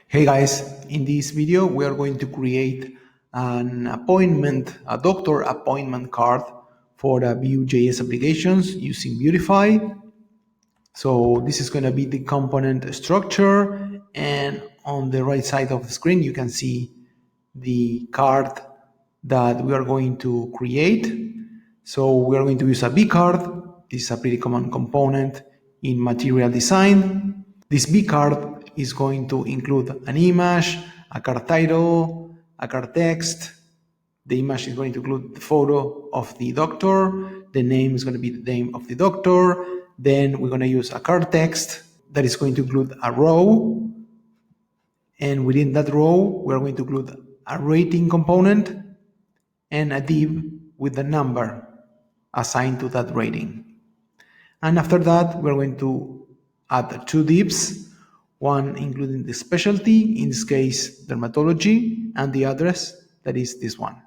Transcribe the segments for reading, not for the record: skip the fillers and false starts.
Hey guys, in this video we are going to create a doctor appointment card for the Vue JS applications using Vuetify. So this is going to be the component structure, and on the right side of the screen you can see the card that we are going to create. So we are going to use a B card. This is a pretty common component in material design. This B card is going to include an image, a card title, a card text. The image is going to include the photo of the doctor. The name is going to be the name of the doctor. Then we're going to use a card text that is going to include a row. And within that row, we're going to include a rating component and a div with the number assigned to that rating. And after that, we're going to add two divs, one including the specialty, in this case dermatology, and the address, that is this one.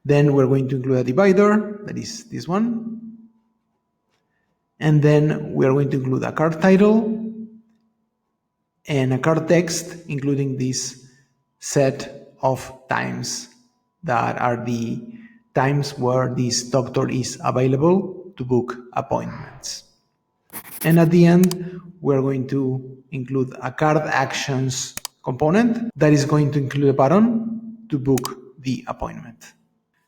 Then we're going to include a divider, that is this one. And then we're going to include a card title and a card text, including this set of times that are the times where this doctor is available to book appointments. And at the end, we're going to include a card actions component that is going to include a button to book the appointment.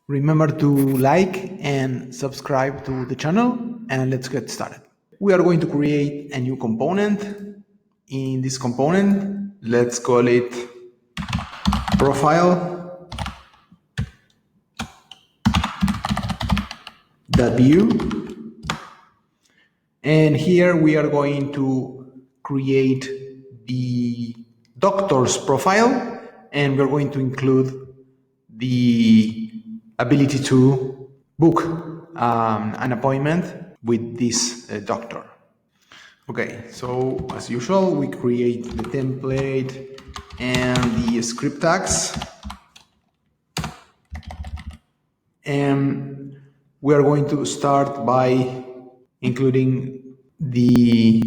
Remember to like and subscribe to the channel, and let's get started. We are going to create a new component. In this component, let's call it profile.vue. And here we are going to create the doctor's profile, and we're going to include the ability to book an appointment with this doctor. Okay, so as usual, we create the template and the script tags. And we are going to start by including the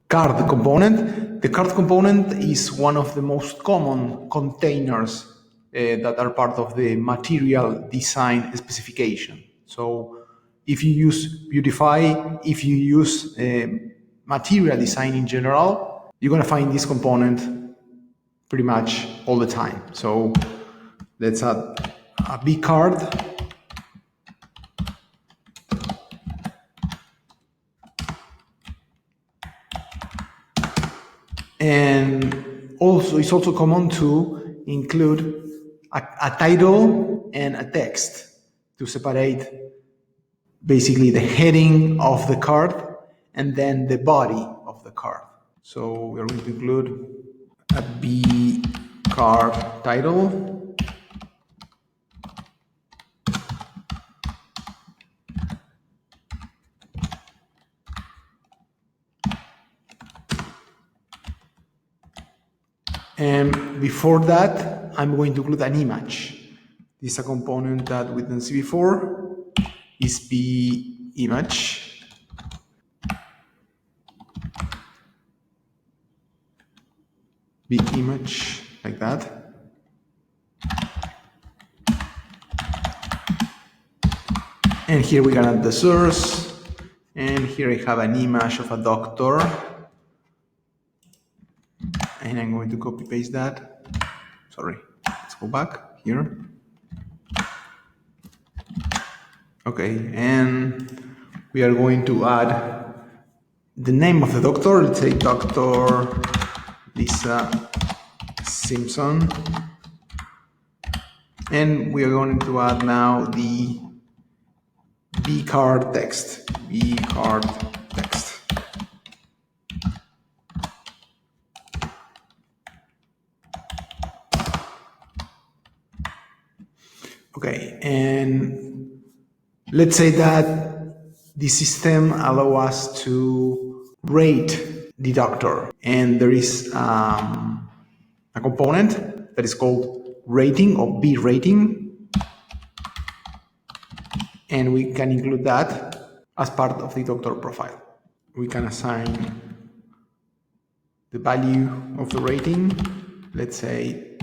card component. The card component is one of the most common containers that are part of the material design specification. So if you use Vuetify, if you use material design in general, you're going to find this component pretty much all the time. So let's add a B card. And also, it's also common to include a title and a text to separate basically the heading of the card and then the body of the card. So we're going to include a B card title. And before that, I'm going to include an image. This is a component that we didn't see before, is B image. B image, like that. And here we can add the source. And here I have an image of a doctor. And I'm going to copy paste that. Sorry, let's go back here. Okay, and we are going to add the name of the doctor. Let's say Dr. Lisa Simpson. And we are going to add now the B card text. B card text. Okay, and let's say that the system allows us to rate the doctor, and there is a component that is called rating or B rating, and we can include that as part of the doctor profile. We can assign the value of the rating, let's say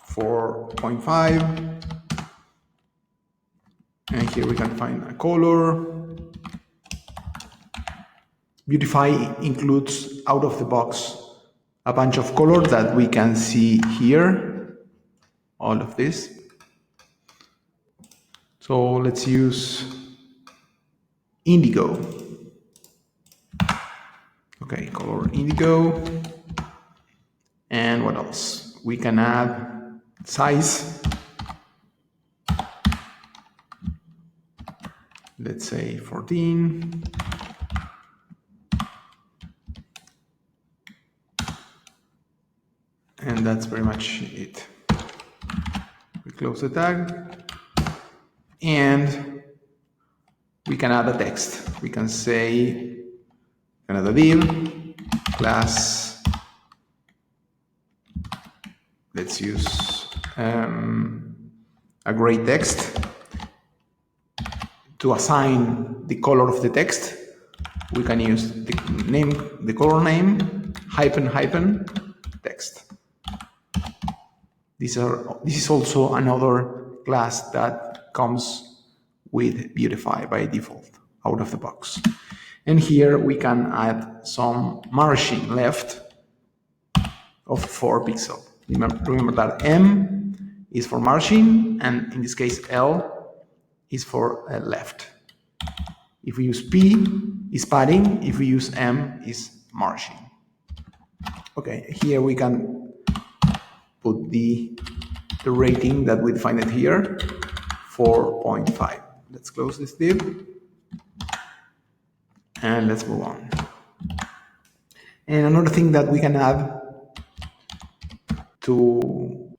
4.5. And here we can find a color. Vuetify includes out of the box a bunch of colors that we can see here, all of this. So let's use indigo. Okay, color indigo. And what else? We can add size. Let's say 14. And that's pretty much it. We close the tag. And we can add a text. We can say another div, class. Let's use a gray text. To assign the color of the text, we can use the color name, hyphen, text. This is also another class that comes with Vuetify by default, out of the box. And here we can add some margin left of 4 pixels. Remember that M is for margin, and in this case L is for left. If we use P is padding, if we use M is margin. Okay, here we can put the rating that we defined it here, 4.5. Let's close this div and let's move on. And another thing that we can add to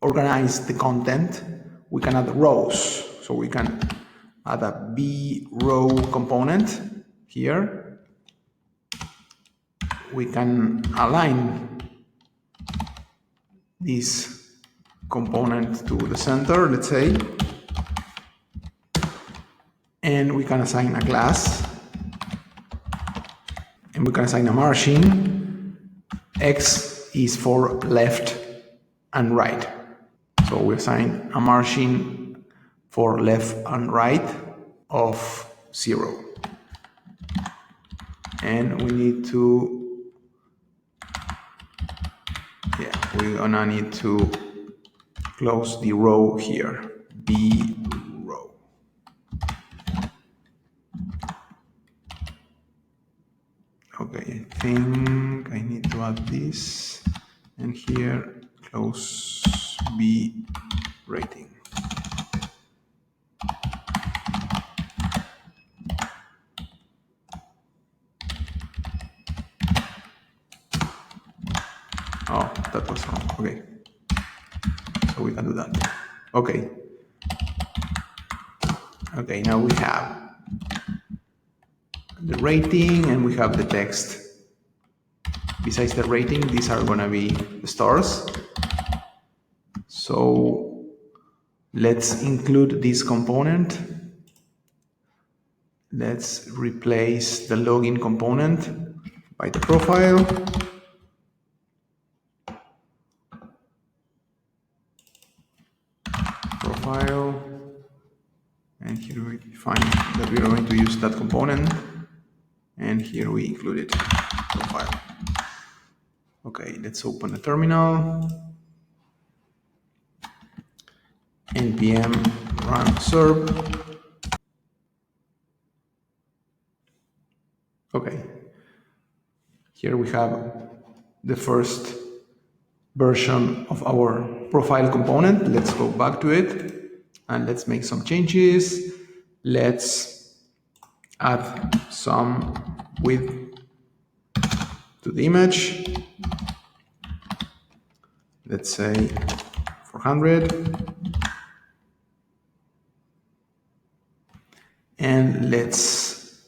organize the content, we can add rows. So we can add a B row component here. We can align this component to the center, let's say, and we can assign a class, and we can assign a margin. X is for left and right, so we assign a margin for left and right of 0, and we need to we're gonna need to close the row here, B row. Okay, I think I need to add this, and here close B rating. Oh, that was wrong. Okay, so we can do that. Okay. Okay, now we have the rating and we have the text. Besides the rating, these are gonna be the stars. So let's include this component. Let's replace the login component by the profile. And here we define that we are going to use that component, and here we include it, profile. Okay, let's open the terminal, npm run serve. Okay, here we have the first version of our profile component. Let's go back to it and let's make some changes. Let's add some width to the image. Let's say 400. And let's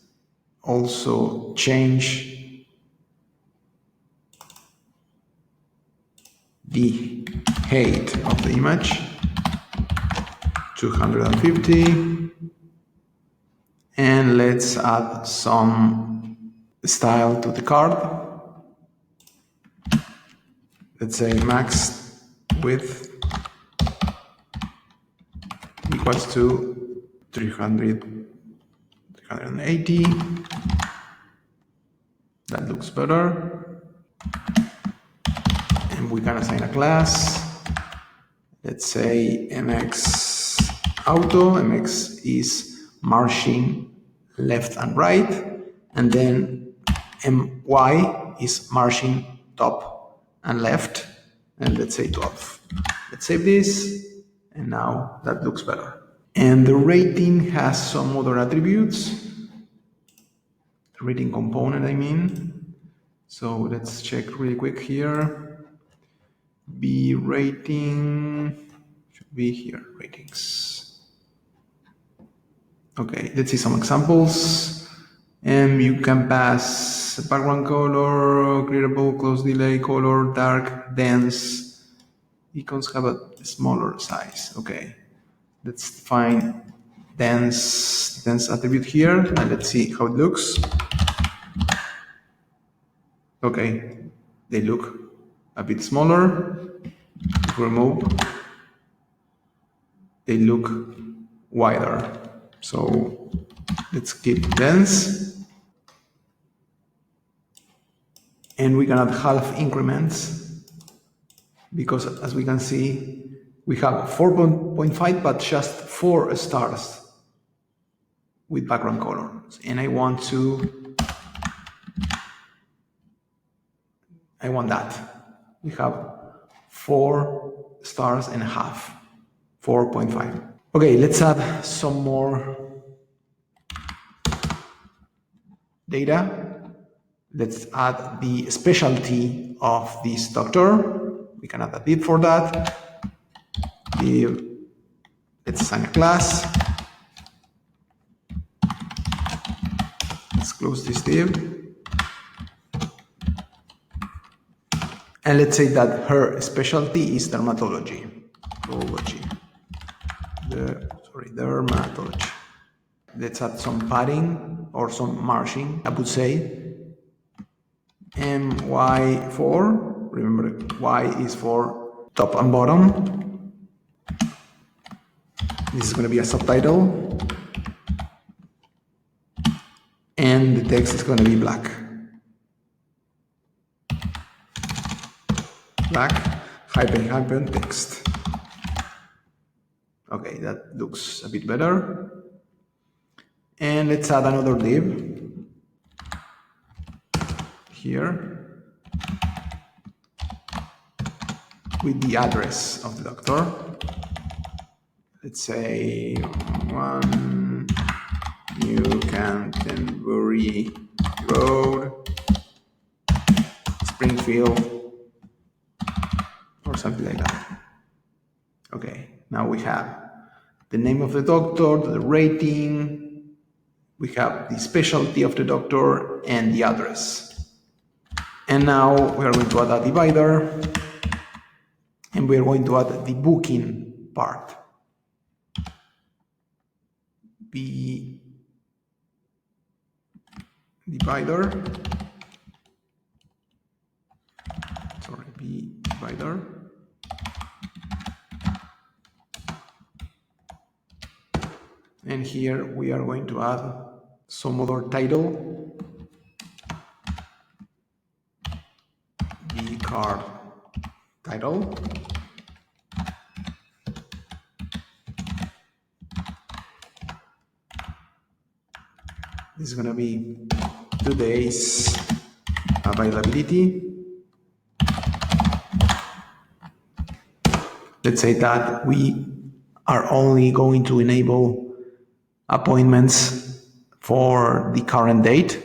also change the height of the image to 150, and let's add some style to the card. let's say max width equals to 380. That looks better. And we can assign a class. Let's say mx auto. Mx is marching left and right, and then my is marching top and left, and let's say 12. Let's save this, and now that looks better. And the rating has some other attributes. The rating component, I mean. So let's check really quick here. B rating should be here, ratings. Okay, let's see some examples. And you can pass background color, clearable, close delay, color, dark, dense. Icons have a smaller size. Okay, let's find dense attribute here, and let's see how it looks. Okay, they look a bit smaller. If we remove, they look wider. So let's keep dense. And we can add half increments, because as we can see, we have 4.5, but just 4 stars with background colors. And I want that. We have 4 stars and a half, 4.5. Okay, let's add some more data. Let's add the specialty of this doctor. We can add a div for that. Let's assign a class. Let's close this div. And let's say that her specialty is dermatology. Dermatology. Let's add some padding or some margin, I would say. Y4, remember Y is for top and bottom. This is going to be a subtitle. And the text is going to be black. Black, hyphen, text. Okay, that looks a bit better. And let's add another div here with the address of the doctor. Let's say 1 New Canterbury Road, Springfield, or something like that. Okay, now we have the name of the doctor, the rating, we have the specialty of the doctor, and the address. And now we are going to add a divider, and we are going to add the booking part. B divider. And here we are going to add some other title. The card title. This is going to be today's availability. Let's say that we are only going to enable appointments for the current date.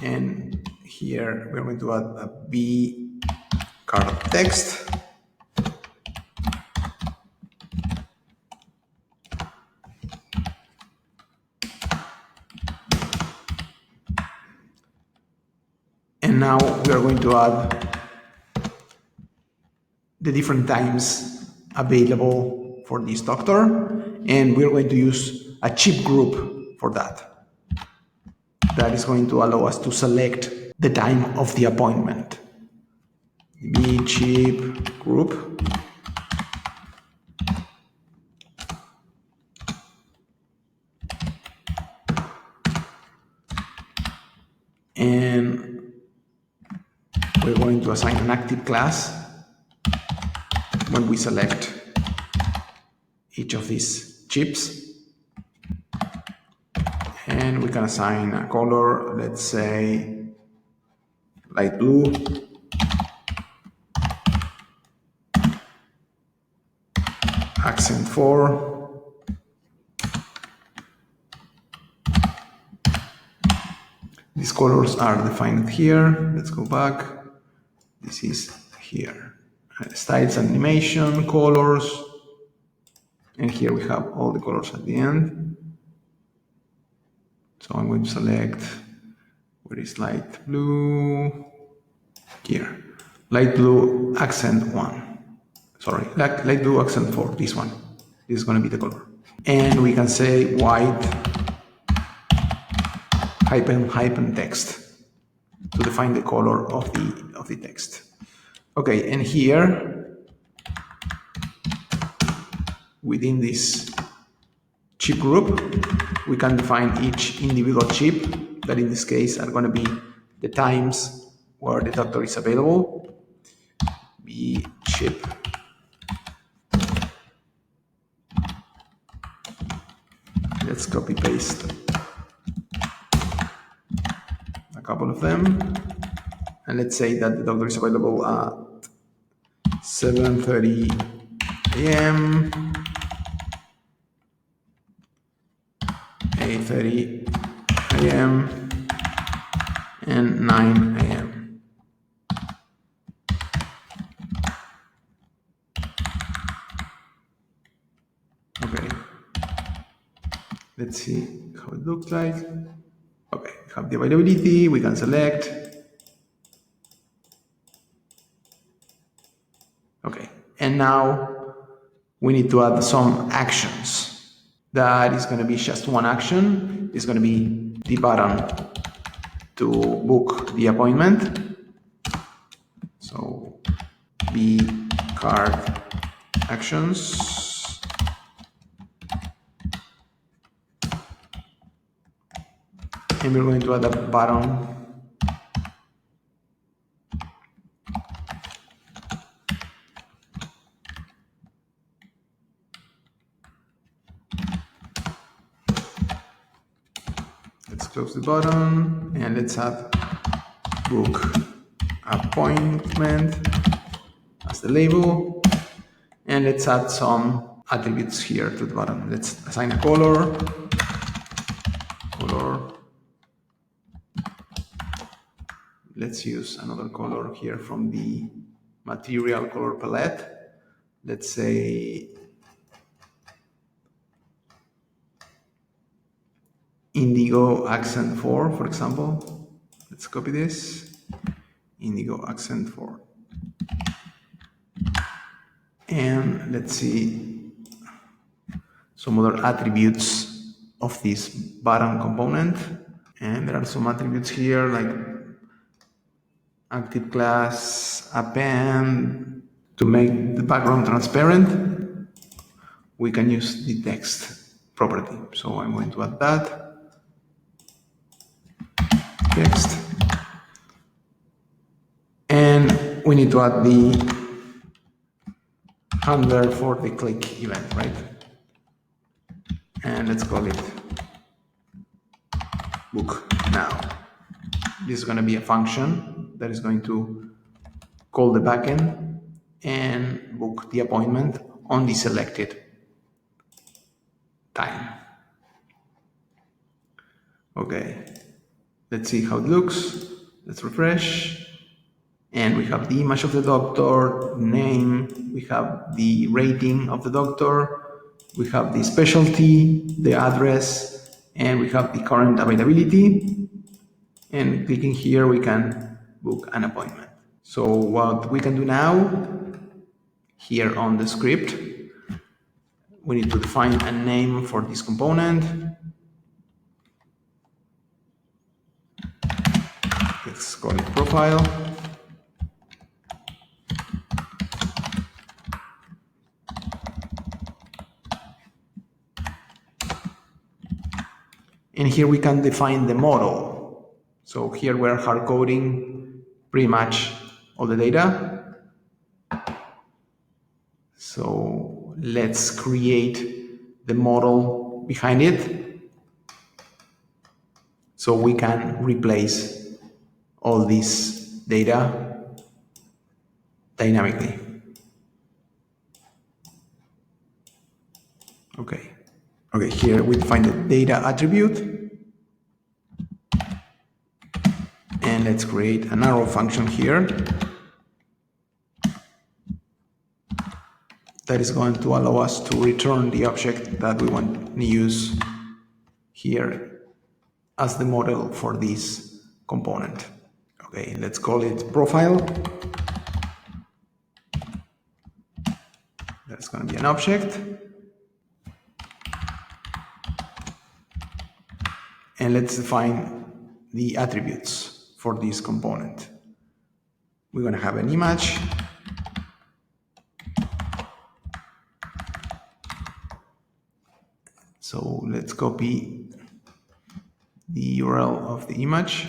And here we're going to add a B card text. And now we are going to add the different times available for this doctor, and we're going to use a chip group for that. That is going to allow us to select the time of the appointment. the chip group. And we're going to assign an active class when we select each of these chips. And we can assign a color, let's say light blue, accent 4, these colors are defined here. Let's go back. This is here. Styles, animation, colors, and here we have all the colors at the end. So I'm going to select where is light blue, here, light blue accent 1, sorry, light blue accent 4, this one. This is going to be the color. And we can say white hyphen text to define the color of the text. Okay, and here within this chip group, we can define each individual chip, that in this case are going to be the times where the doctor is available. Be chip let's copy paste a couple of them, and let's say that the doctor is available at 7:30 a.m. 8:30 a.m. and 9 a.m. Okay, let's see how it looks like. Okay, we have the availability, we can select. Okay, and now we need to add some actions. That is going to be just one action. It's going to be the button to book the appointment. So be card actions. And we're going to add a button let's close the button and let's add book appointment as the label, and let's add some attributes here to the button. Let's assign a color. Let's use another color here from the material color palette. Let's say indigo accent 4, for example. Let's copy this. Indigo accent 4. And let's see some other attributes of this button component. And there are some attributes here like active class, append. To make the background transparent, we can use the text property. So I'm going to add that. Text. And we need to add the handler for the click event, right? And let's call it book now. This is going to be a function that is going to call the backend and book the appointment on the selected time. Okay, let's see how it looks. Let's refresh. And we have the image of the doctor, name, we have the rating of the doctor, we have the specialty, the address, and we have the current availability. And clicking here, we can book an appointment. So what we can do now, here on the script, we need to define a name for this component. Let's call it profile. And here we can define the model. So here we're hard coding pretty much all the data. So let's create the model behind it so we can replace all this data dynamically. Okay, here we define the data attribute, and let's create an arrow function here that is going to allow us to return the object that we want to use here as the model for this component. Okay, let's call it profile. That's going to be an object. And let's define the attributes for this component. We're going to have an image. So let's copy the URL of the image.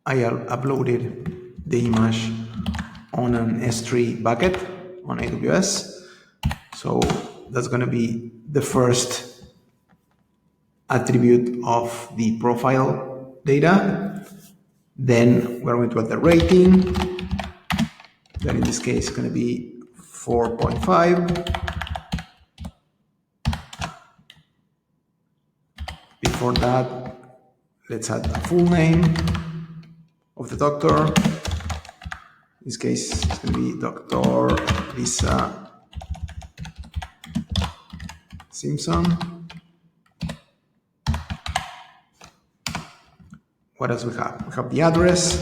I uploaded the image on an S3 bucket on AWS. So that's going to be the first attribute of the profile data. Then we're going to add the rating, that in this case is going to be 4.5. Before that, let's add the full name of the doctor. In this case, it's going to be Dr. Lisa Simpson. What else we have? We have the address.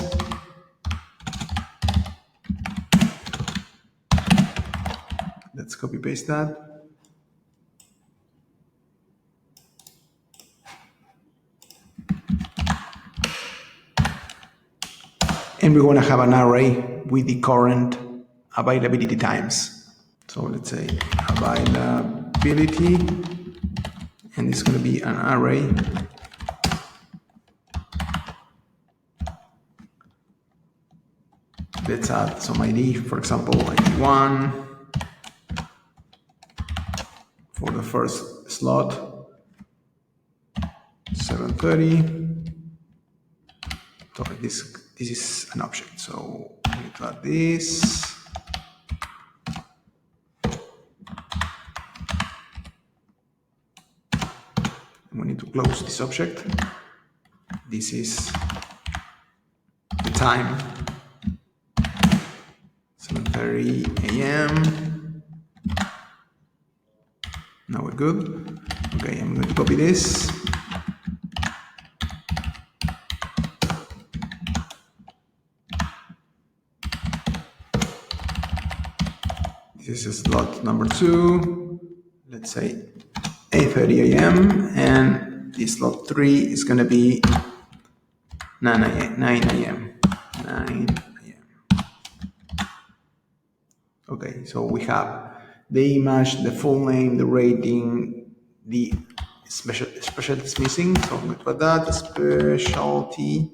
Let's copy paste that. And we're going to have an array with the current availability times. So let's say availability, and it's going to be an array. Let's add some ID, for example, ID 1 for the first slot, 7:30. So this is an object, so we need to add this. We need to close this object. This is the time, 7:30 a.m. Now we're good. Okay, I'm going to copy this. This is slot number 2. Let's say 8:30 a.m. and this slot 3 is going to be 9 a.m. Okay, so we have the image, the full name, the rating, the specialty is missing. So I'm going to put that, the specialty.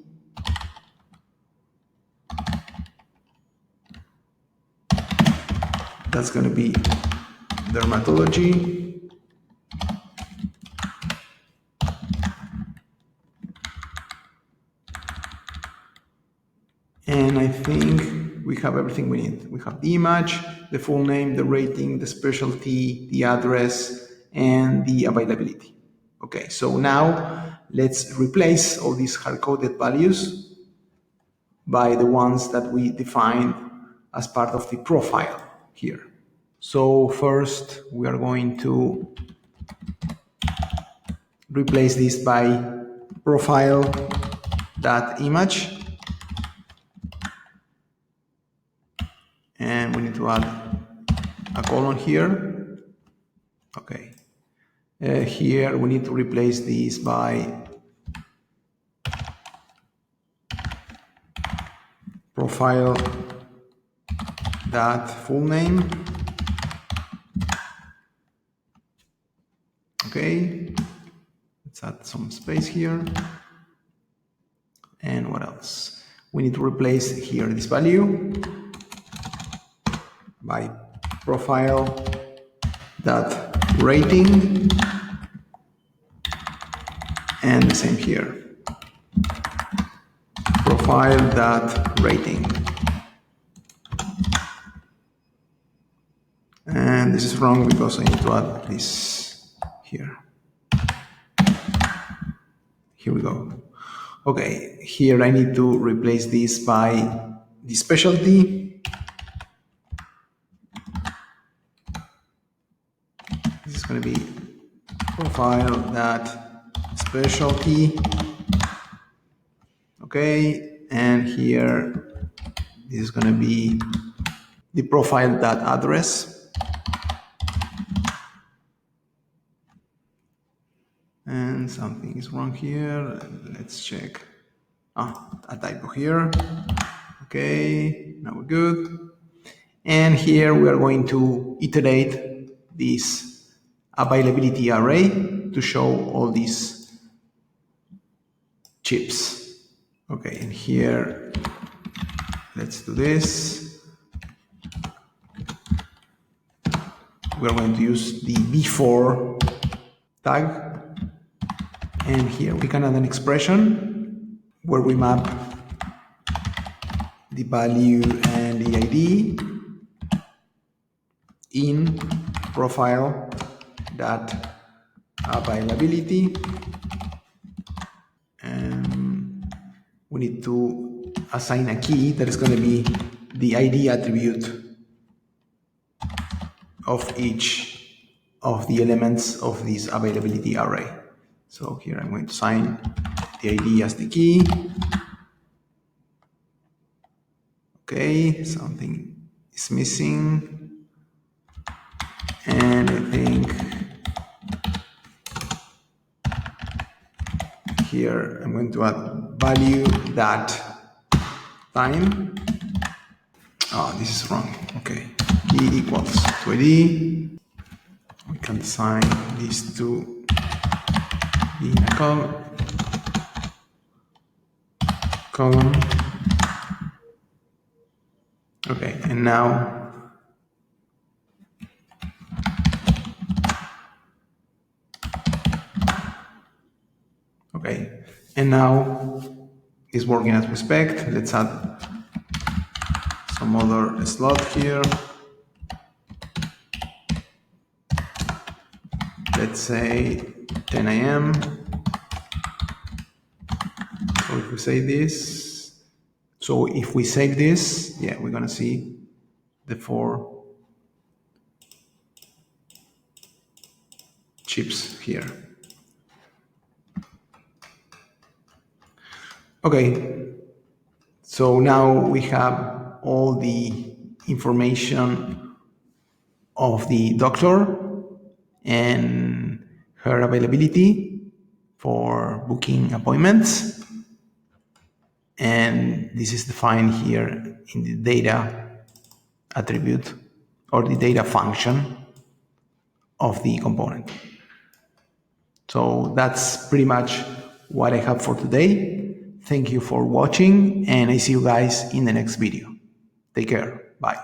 That's going to be dermatology. And I think we have everything we need. We have the image, the full name, the rating, the specialty, the address, and the availability. Okay, so now let's replace all these hard-coded values by the ones that we defined as part of the profile here. So first we are going to replace this by profile.image, and we need to add a colon here. Okay, here we need to replace this by profile that full name. Okay, let's add some space here. And what else? We need to replace here this value by profile dot rating, and the same here, profile dot rating. And this is wrong because I need to add this here. Here we go. Okay, here I need to replace this by the specialty. This is going to be profile that specialty. Okay, and here this is going to be the profile that address. And something is wrong here. Let's check. A typo here. Okay, now we're good. And here we are going to iterate this availability array to show all these chips. Okay, and here, let's do this. We're going to use the before tag. And here we can add an expression where we map the value and the ID in profile that availability, and we need to assign a key that is going to be the ID attribute of each of the elements of this availability array. So here I'm going to assign the ID as the key. Okay, something is missing. And I think here I'm going to add value that time. Oh, this is wrong. Okay, key equals to ID. We can assign these to in a column. Okay, and now it's working as we expect. Let's add some other slot here. Let's say 10 a.m. So if we save this, yeah, we're gonna see the 4 chips here. Okay, so now we have all the information of the doctor and her availability for booking appointments. And this is defined here in the data attribute or the data function of the component. So that's pretty much what I have for today. Thank you for watching, and I see you guys in the next video. Take care. Bye.